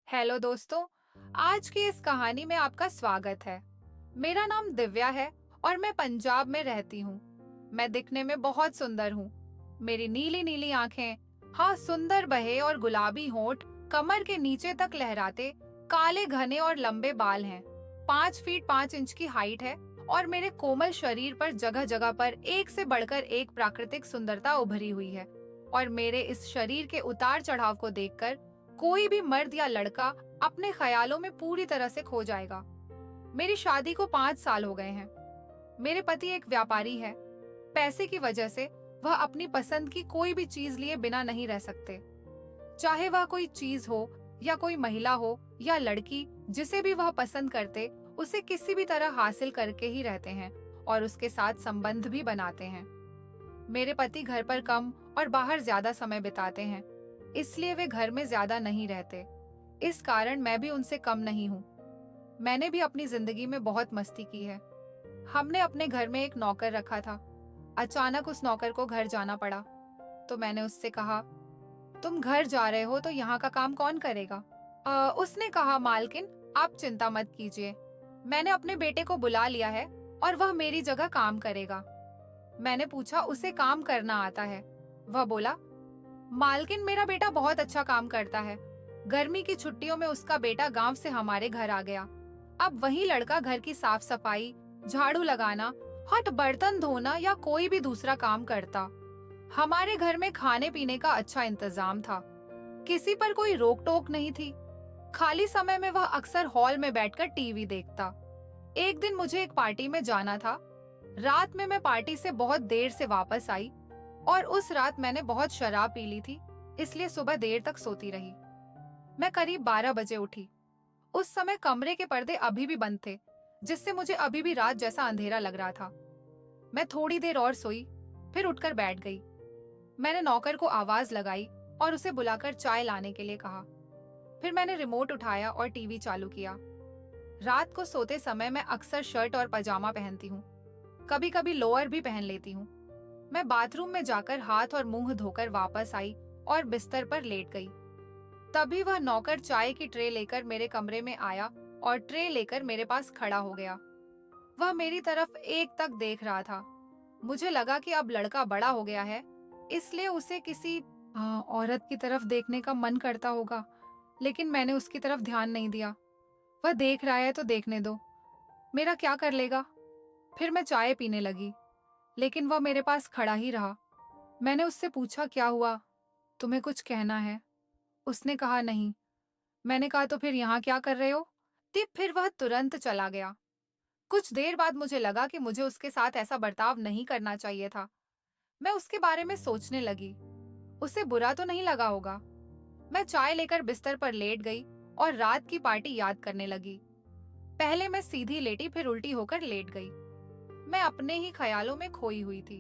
Hello दोस्तों। आज की इस कहानी में आपका स्वागत है। मेरा नाम दिव्या है और मैं पंजाब में रहती हूँ। मैं दिखने में बहुत सुंदर हूँ। मेरी नीली नीली आंखें, हाँ सुंदर बहे और गुलाबी होंठ, कमर के नीचे तक लहराते, काले घने और लंबे बाल हैं। 5 फीट 5 इंच की हाइट है और मेरे कोमल शरीर पर जगह जगह पर एक से बढ़कर एक प्राकृतिक सुंदरता उभरी हुई है। और मेरे इस शरीर के उतार चढ़ाव को देखकर कोई भी मर्द या लड़का अपने ख्यालों में पूरी तरह से खो जाएगा। मेरी शादी को 5 साल हो गए हैं। मेरे पति एक व्यापारी है। पैसे की वजह से वह अपनी पसंद की कोई भी चीज लिए बिना नहीं रह सकते। चाहे वह कोई चीज हो या कोई महिला हो या लड़की, जिसे भी वह पसंद करते उसे किसी भी तरह हासिल करके ही रहते हैं और उसके साथ संबंध भी बनाते हैं। मेरे पति घर पर कम और बाहर ज्यादा समय बिताते हैं, इसलिए वे घर में ज्यादा नहीं रहते। इस कारण मैं भी उनसे कम नहीं हूँ। मैंने भी अपनी जिंदगी में बहुत मस्ती की है। हमने अपने घर में एक नौकर रखा था। अचानक उस नौकर को घर जाना पड़ा, तो मैंने उससे कहा, तुम घर जा रहे हो तो यहाँ का काम कौन करेगा? उसने कहा, मालकिन आप चिंता मत कीजिए, मैंने अपने बेटे को बुला लिया है और वह मेरी जगह काम करेगा। मैंने पूछा, उसे काम करना आता है? वह बोला, मालकिन मेरा बेटा बहुत अच्छा काम करता है। गर्मी की छुट्टियों में उसका बेटा गांव से हमारे घर आ गया। अब वही लड़का घर की साफ सफाई, झाड़ू लगाना, हट बर्तन धोना या कोई भी दूसरा काम करता। हमारे घर में खाने पीने का अच्छा इंतजाम था। किसी पर कोई रोक टोक नहीं थी। खाली समय में वह अक्सर हॉल में बैठकर टीवी देखता। एक दिन मुझे एक पार्टी में जाना था। रात में मैं पार्टी से बहुत देर से वापस आई और उस रात मैंने बहुत शराब पी ली थी, इसलिए सुबह देर तक सोती रही। मैं करीब 12 बजे उठी। उस समय कमरे के पर्दे अभी भी बंद थे, जिससे मुझे अभी भी रात जैसा अंधेरा लग रहा था। मैं थोड़ी देर और सोई, फिर उठकर बैठ गई। मैंने नौकर को आवाज लगाई और उसे बुलाकर चाय लाने के लिए कहा। फिर मैंने रिमोट उठाया और टीवी चालू किया। रात को सोते समय मैं अक्सर शर्ट और पजामा पहनती हूँ, कभी कभी लोअर भी पहन लेती हूँ। मैं बाथरूम में जाकर हाथ और मुंह धोकर वापस आई और बिस्तर पर लेट गई। तभी वह नौकर चाय की ट्रे लेकर मेरे कमरे में आया और ट्रे लेकर मेरे पास खड़ा हो गया। वह मेरी तरफ एक तक देख रहा था। मुझे लगा कि अब लड़का बड़ा हो गया है, इसलिए उसे किसी औरत की तरफ देखने का मन करता होगा, लेकिन मैंने उसकी तरफ ध्यान नहीं दिया। वह देख रहा है तो देखने दो, मेरा क्या कर लेगा। फिर मैं चाय पीने लगी, लेकिन वह मेरे पास खड़ा ही रहा। मैंने उससे पूछा, क्या हुआ, तुम्हें कुछ कहना है? उसने कहा, नहीं। मैंने कहा, तो फिर यहाँ क्या कर रहे हो? फिर वह तुरंत चला गया। कुछ देर बाद मुझे लगा कि मुझे उसके साथ ऐसा बर्ताव नहीं करना चाहिए था। मैं उसके बारे में सोचने लगी, उसे बुरा तो नहीं लगा होगा। मैं चाय लेकर बिस्तर पर लेट गई और रात की पार्टी याद करने लगी। पहले मैं सीधी लेटी, फिर उल्टी होकर लेट गई। मैं अपने ही ख्यालों में खोई हुई थी।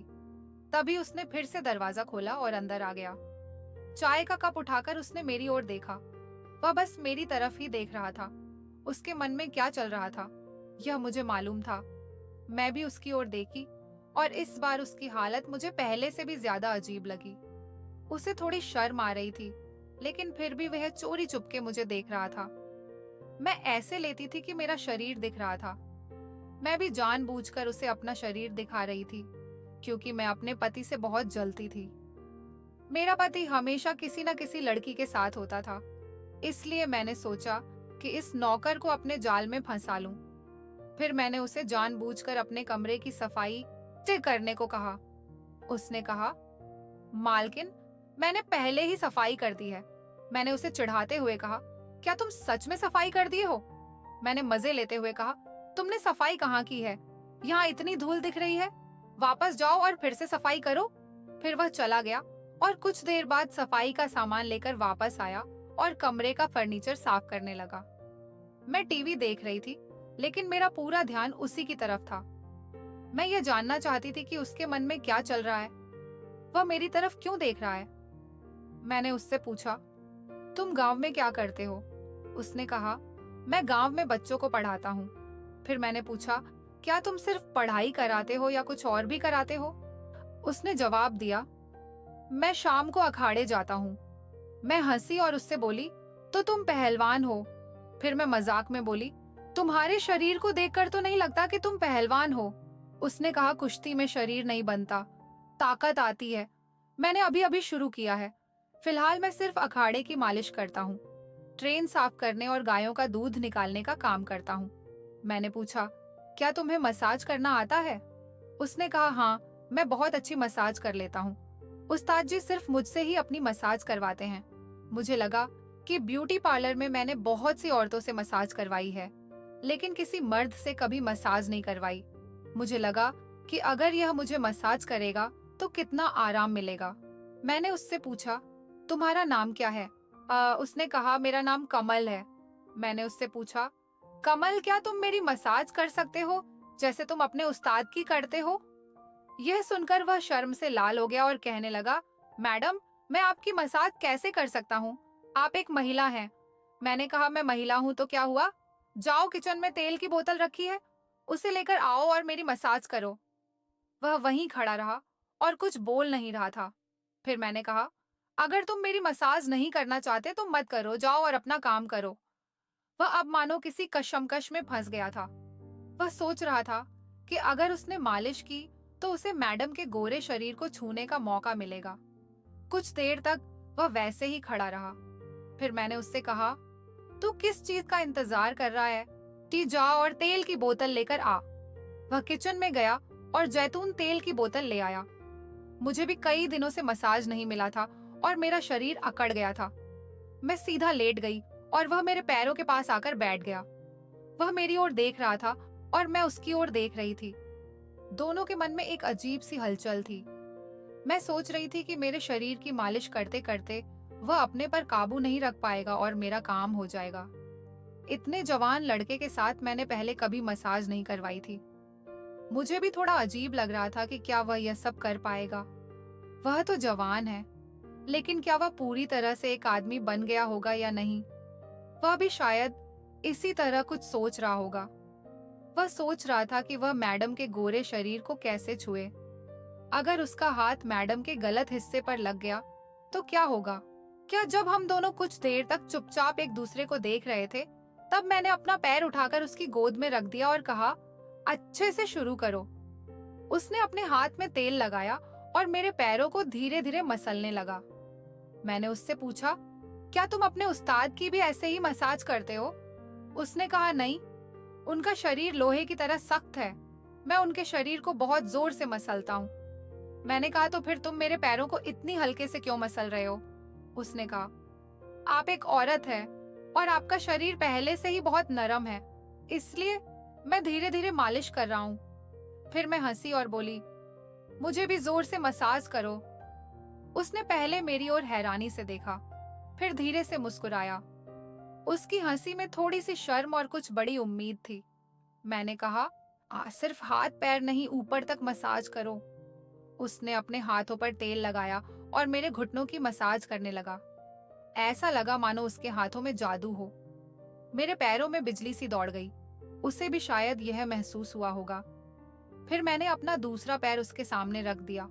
तभी उसने फिर से दरवाजा खोला और अंदर आ गया। चाय का कप उठाकर उसने मेरी ओर देखा। वह बस मेरी तरफ ही देख रहा था। उसके मन में क्या चल रहा था, यह मुझे मालूम था। मैं भी उसकी ओर देखी और इस बार उसकी हालत मुझे पहले से भी ज्यादा अजीब लगी। उसे थोड़ी शर्म आ रही थी, लेकिन फिर भी वह चोरी चुपके मुझे देख रहा था। मैं ऐसे लेटी थी कि मेरा शरीर दिख रहा था। मैं भी जानबूझकर उसे अपना शरीर दिखा रही थी, क्योंकि मैं अपने पति से बहुत जलती थी। मेरा पति हमेशा किसी न किसी लड़की के साथ होता था, इसलिए मैंने सोचा कि इस नौकर को अपने जाल में फंसा लूं। फिर मैंने उसे जानबूझकर अपने कमरे की सफाई करने को कहा। उसने कहा, मालकिन मैंने पहले ही सफाई कर दी है। मैंने उसे चिढ़ाते हुए कहा, क्या तुम सच में सफाई कर दिए हो? मैंने मजे लेते हुए कहा, तुमने सफाई कहाँ की है? यहाँ इतनी धूल दिख रही है, वापस जाओ और फिर से सफाई करो। फिर वह चला गया और कुछ देर बाद सफाई का सामान लेकर वापस आया और कमरे का फर्नीचर साफ करने लगा। मैं टीवी देख रही थी, लेकिन मेरा पूरा ध्यान उसी की तरफ था। मैं यह जानना चाहती थी कि उसके मन में क्या चल रहा है, वह मेरी तरफ क्यों देख रहा है। मैंने उससे पूछा, तुम गांव में क्या करते हो? उसने कहा, मैं गांव में बच्चों को पढ़ाता हूँ। फिर मैंने पूछा, क्या तुम सिर्फ पढ़ाई कराते हो या कुछ और भी कराते हो? उसने जवाब दिया, मैं शाम को अखाड़े जाता हूँ। मैं हंसी और उससे बोली, तो तुम पहलवान हो। फिर मैं मजाक में बोली, तुम्हारे शरीर को देखकर तो नहीं लगता कि तुम पहलवान हो। उसने कहा, कुश्ती में शरीर नहीं बनता, ताकत आती है। मैंने अभी अभी शुरू किया है। फिलहाल मैं सिर्फ अखाड़े की मालिश करता हूँ, ट्रेन साफ करने और गायों का दूध निकालने का काम करता हूँ। मैंने पूछा, क्या तुम्हें मसाज करना आता है? उसने कहा, हाँ, मैं बहुत अच्छी मसाज कर लेता हूँ। उस्ताद जी सिर्फ मुझसे ही अपनी मसाज करवाते हैं। मुझे लगा कि ब्यूटी पार्लर में मैंने बहुत सी औरतों से मसाज करवाई है, लेकिन किसी मर्द से कभी मसाज नहीं करवाई। मुझे लगा कि अगर यह मुझे मसाज करेगा तो कितना आराम मिलेगा। मैंने उससे पूछा, तुम्हारा नाम क्या है? उसने कहा, मेरा नाम कमल है। मैंने उससे पूछा, कमल, क्या तुम मेरी मसाज कर सकते हो जैसे तुम अपने उस्ताद की करते हो? यह सुनकर वह शर्म से लाल हो गया और कहने लगा, मैडम, मैं आपकी मसाज कैसे कर सकता हूँ? आप एक महिला हैं। मैंने कहा, मैं महिला हूँ तो क्या हुआ? जाओ, किचन में तेल की बोतल रखी है, उसे लेकर आओ और मेरी मसाज करो। वह वहीं खड़ा रहा और कुछ बोल नहीं रहा था। फिर मैंने कहा, अगर तुम मेरी मसाज नहीं करना चाहते तो मत करो, जाओ और अपना काम करो। वह अब मानो किसी कशमकश में फंस गया था। वह सोच रहा था कि अगर उसने मालिश की तो उसे मैडम के गोरे शरीर को छूने का मौका मिलेगा। कुछ देर तक वह वैसे ही खड़ा रहा। फिर मैंने उससे कहा, तू किस चीज का इंतजार कर रहा है? जा और तेल की बोतल लेकर आ। वह किचन में गया और जैतून तेल की बोतल ले आया। मुझे भी कई दिनों से मसाज नहीं मिला था और मेरा शरीर अकड़ गया था। मैं सीधा लेट गई और वह मेरे पैरों के पास आकर बैठ गया। वह मेरी ओर देख रहा था और मैं उसकी ओर देख रही थी। दोनों के मन में एक अजीब सी हलचल थी। मैं सोच रही थी कि मेरे शरीर की मालिश करते करते वह अपने पर काबू नहीं रख पाएगा और मेरा काम हो जाएगा। इतने जवान लड़के के साथ मैंने पहले कभी मसाज नहीं करवाई थी। मुझे भी थोड़ा अजीब लग रहा था कि क्या वह यह सब कर पाएगा। वह तो जवान है, लेकिन क्या वह पूरी तरह से एक आदमी बन गया होगा या नहीं? वह भी शायद इसी तरह कुछ सोच रहा होगा। वह सोच रहा था कि वह मैडम के गोरे शरीर को कैसे छुए। अगर उसका हाथ मैडम के गलत हिस्से पर लग गया तो क्या होगा? क्या जब हम दोनों कुछ देर तक चुपचाप एक दूसरे को देख रहे थे, तब मैंने अपना पैर उठाकर उसकी गोद में रख दिया और कहा, अच्छे से शुरू करो। उसने अपने हाथ में तेल लगाया और मेरे पैरों को धीरे धीरे मसलने लगा। मैंने उससे पूछा, क्या तुम अपने उस्ताद की भी ऐसे ही मसाज करते हो? उसने कहा, नहीं, उनका शरीर लोहे की तरह सख्त है। मैं उनके शरीर को बहुत जोर से मसलता हूँ। मैंने कहा, तो फिर तुम मेरे पैरों को इतनी हल्के से क्यों मसल रहे हो? उसने कहा, आप एक औरत है और आपका शरीर पहले से ही बहुत नरम है, इसलिए मैं धीरे धीरे मालिश कर रहा हूँ। फिर मैं हंसी और बोली, मुझे भी जोर से मसाज करो। उसने पहले मेरी ओर हैरानी से देखा, फिर धीरे से मुस्कुराया। उसकी हंसी में थोड़ी सी शर्म और कुछ बड़ी उम्मीद थी। मैंने कहा, सिर्फ हाथ पैर नहीं, ऊपर तक मसाज करो। उसने अपने हाथों पर तेल लगाया और मेरे घुटनों की मसाज करने लगा। ऐसा लगा मानो उसके हाथों में जादू हो। मेरे पैरों में बिजली सी दौड़ गई। उसे भी शायद यह महसूस हुआ होगा। फिर मैंने अपना दूसरा पैर उसके सामने रख दिया।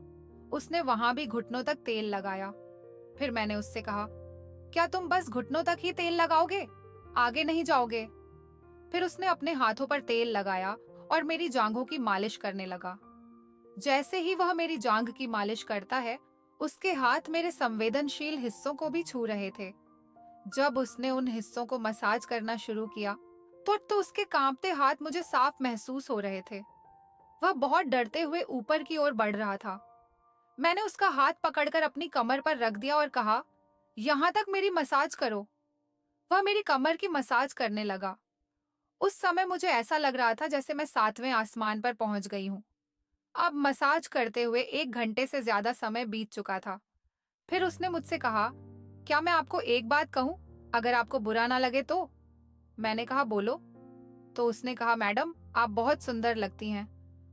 उसने वहां भी घुटनों तक तेल लगाया। फिर मैंने उससे कहा, क्या तुम बस घुटनों तक ही तेल लगाओगे, आगे नहीं जाओगे? फिर उसने अपने हाथों पर तेल लगाया और मेरी जांघों की मालिश करने लगा। जैसे ही वह मेरी जांघ की मालिश करता है, उसके हाथ मेरे संवेदनशील हिस्सों को भी छू रहे थे। जब उसने उन हिस्सों को मसाज करना शुरू किया तो उसके कांपते हाथ मुझे साफ महसूस हो रहे थे। वह बहुत डरते हुए ऊपर की ओर बढ़ रहा था। मैंने उसका हाथ पकड़कर अपनी कमर पर रख दिया और कहा, यहाँ तक मेरी मसाज करो। वह मेरी कमर की मसाज करने लगा। उस समय मुझे ऐसा लग रहा था जैसे मैं 7वें आसमान पर पहुंच गई हूँ। अब मसाज करते हुए 1 घंटे से ज्यादा समय बीत चुका था। फिर उसने मुझसे कहा, क्या मैं आपको एक बात कहूं, अगर आपको बुरा ना लगे तो? मैंने कहा, बोलो। तो उसने कहा, मैडम, आप बहुत सुंदर लगती हैं।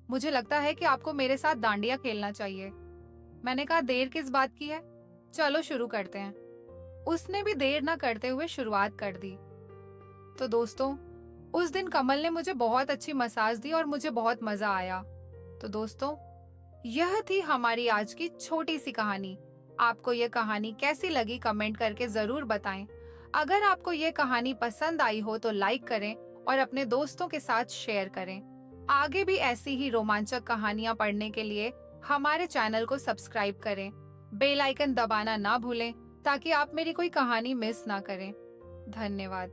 मुझे लगता है कि आपको मेरे साथ डांडिया खेलना चाहिए। मैंने कहा, देर किस बात की है, चलो शुरू करते हैं। उसने भी देर न करते हुए शुरुआत कर दी। तो दोस्तों, उस दिन कमल ने मुझे बहुत अच्छी मसाज दी और मुझे बहुत मजा आया। तो दोस्तों, यह थी हमारी आज की छोटी सी कहानी। आपको यह कहानी कैसी लगी कमेंट करके जरूर बताएं। अगर आपको ये कहानी पसंद आई हो तो लाइक करें और अपने दोस्तों के साथ शेयर करें। आगे भी ऐसी ही रोमांचक कहानियां पढ़ने के लिए हमारे चैनल को सब्सक्राइब करें। बेल आइकन दबाना ना भूलें ताकि आप मेरी कोई कहानी मिस ना करें। धन्यवाद।